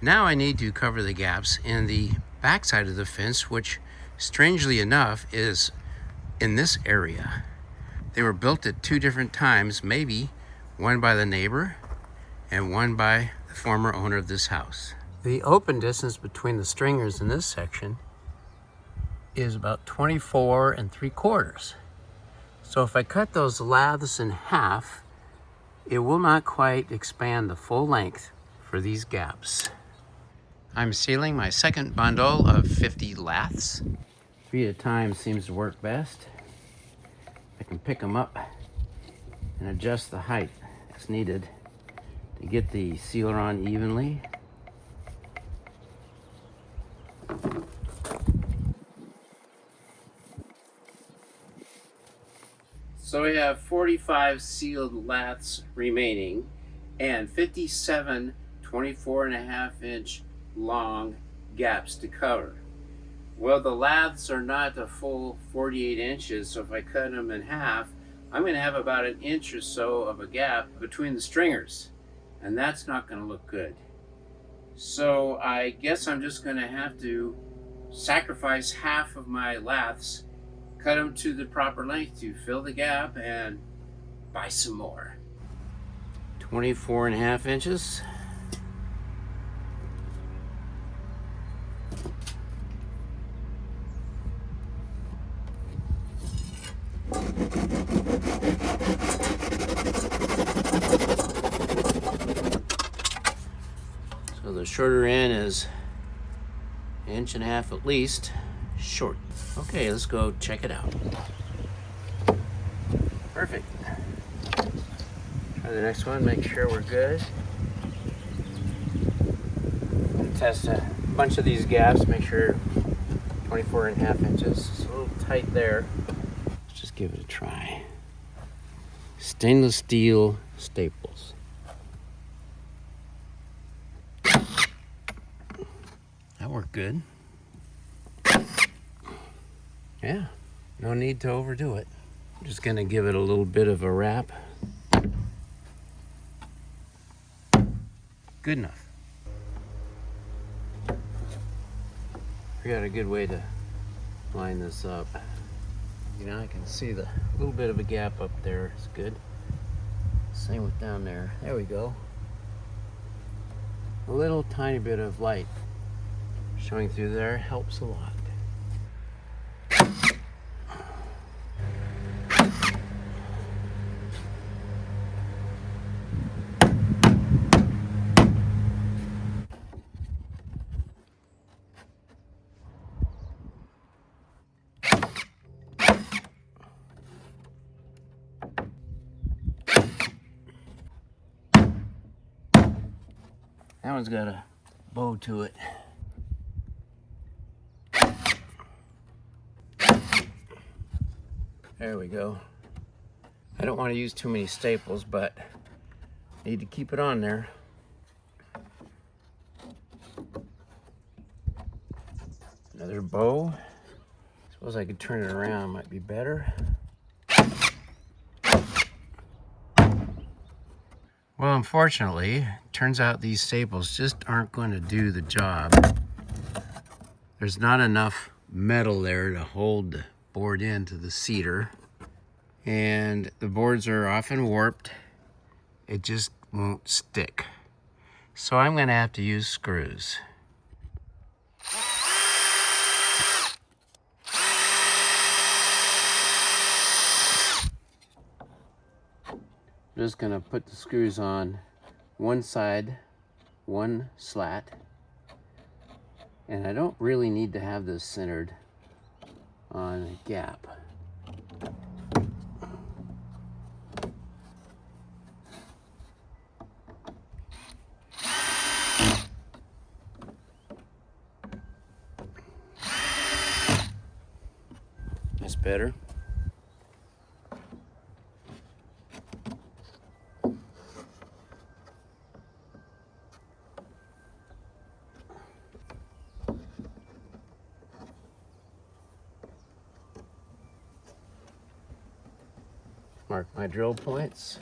Now I need to cover the gaps in the back side of the fence, which strangely enough is in this area. They were built at two different times, maybe one by the neighbor and one by the former owner of this house. The open distance between the stringers in this section is about 24 3/4. So if I cut those laths in half, it will not quite expand the full length for these gaps. I'm sealing my second bundle of 50 laths. 3 at a time seems to work best. I can pick them up and adjust the height as needed to get the sealer on evenly. So we have 45 sealed laths remaining and 57 24.5-inch long gaps to cover. Well, the laths are not a full 48 inches, so if I cut them in half, I'm going to have about an inch or so of a gap between the stringers, and that's not going to look good. So I guess I'm just going to have to sacrifice half of my laths, cut them to the proper length to fill the gap, and buy some more. 24.5 inches. So the shorter end is 1.5 inches at least short. Okay, let's go check it out. Perfect. Try the next one, make sure we're good. And test a bunch of these gaps, make sure 24.5 inches. It's a little tight there. Let's just give it a try. Stainless steel staples. That worked good. Yeah, no need to overdo it. I'm just gonna give it a little bit of a wrap. Good enough. I got a good way to line this up. You know, I can see the little bit of a gap up there. It's good. Same with down there. There we go. A little tiny bit of light showing through there helps a lot. That one's got a bow to it. There we go. I don't want to use too many staples, but need to keep it on there. Another bow. Suppose I could turn it around, might be better. Well, unfortunately, it turns out these staples just aren't going to do the job. There's not enough metal there to hold the board into the cedar, and the boards are often warped. It just won't stick. So I'm going to have to use screws. I'm just going to put the screws on one side, one slat, and I don't really need to have this centered on a gap. That's better. Mark my drill points.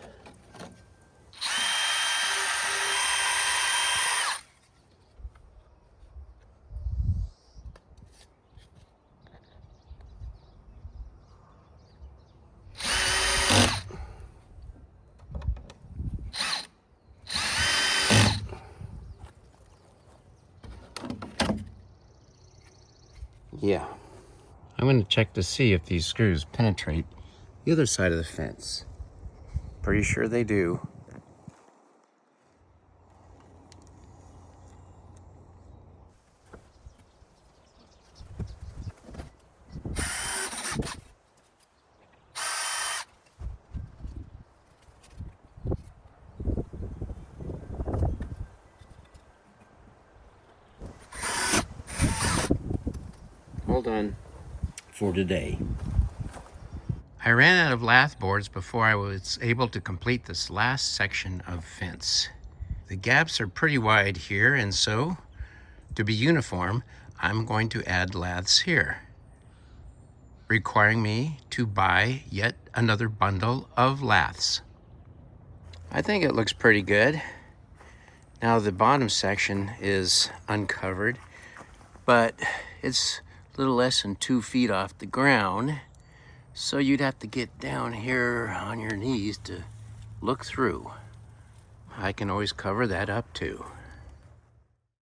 Yeah. I'm going to check to see if these screws penetrate the other side of the fence. Pretty sure they do. Hold on. For today. I ran out of lath boards before I was able to complete this last section of fence. The gaps are pretty wide here, and so, to be uniform, I'm going to add laths here, requiring me to buy yet another bundle of laths. I think it looks pretty good. Now the bottom section is uncovered, but it's a little less than 2 feet off the ground, so you'd have to get down here on your knees to look through. I can always cover that up too.